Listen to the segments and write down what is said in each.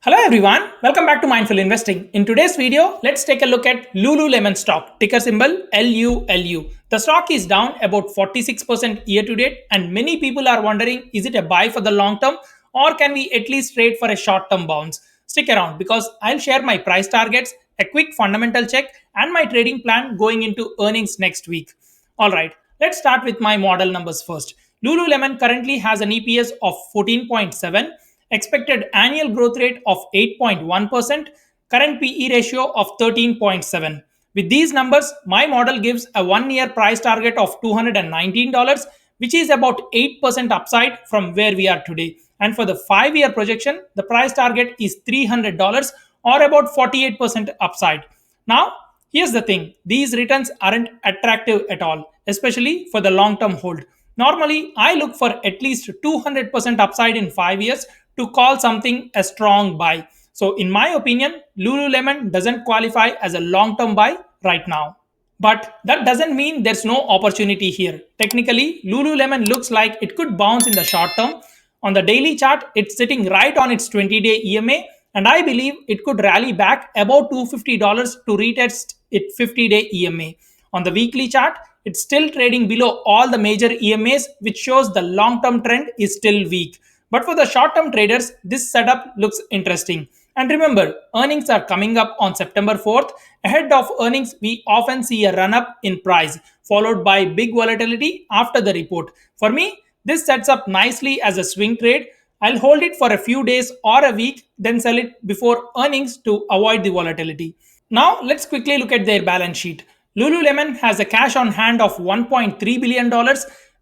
Hello everyone, welcome back to Mindful Investing. In today's video, let's take a look at Lululemon stock, ticker symbol LULU. The stock is down about 46% year to date, and many people are wondering, is it a buy for the long term or can we at least trade for a short term bounce? Stick around because I'll share my price targets, a quick fundamental check, and my trading plan going into earnings next week. Alright, let's start with my model numbers first. Lululemon currently has an EPS of 14.7, expected annual growth rate of 8.1%, current PE ratio of 13.7. With these numbers, my model gives a 1 year price target of $219, which is about 8% upside from where we are today. And for the 5 year projection, the price target is $300 or about 48% upside. Now, here's the thing, these returns aren't attractive at all, especially for the long term hold. Normally, I look for at least 200% upside in 5 years to call something a strong buy. So, in my opinion, Lululemon doesn't qualify as a long term buy right now. But that doesn't mean there's no opportunity here. Technically, Lululemon looks like it could bounce in the short term. On the daily chart, it's sitting right on its 20-day EMA, and I believe it could rally back about $250 to retest its 50-day EMA. On the weekly chart, it's still trading below all the major EMAs, which shows the long term trend is still weak. But for the short term traders, this setup looks interesting. And remember, earnings are coming up on September 4th. Ahead of earnings, we often see a run up in price, followed by big volatility after the report. For me, this sets up nicely as a swing trade. I'll hold it for a few days or a week, then sell it before earnings to avoid the volatility. Now, let's quickly look at their balance sheet. Lululemon has a cash on hand of $1.3 billion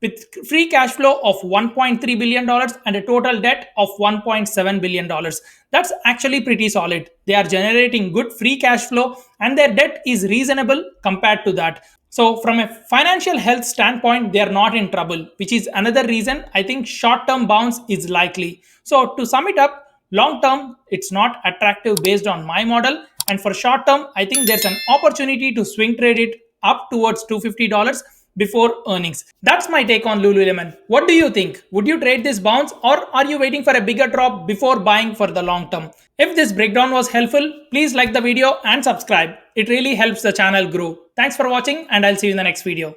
with free cash flow of $1.3 billion and a total debt of $1.7 billion. That's actually pretty solid. They are generating good free cash flow and their debt is reasonable compared to that. So, from a financial health standpoint, they are not in trouble, which is another reason I think short term bounce is likely. So, to sum it up, long term, it's not attractive based on my model. And for short term, I think there's an opportunity to swing trade it up towards $250 before earnings. That's my take on Lululemon. What do you think? Would you trade this bounce or are you waiting for a bigger drop before buying for the long term? If this breakdown was helpful, please like the video and subscribe. It really helps the channel grow. Thanks for watching and I'll see you in the next video.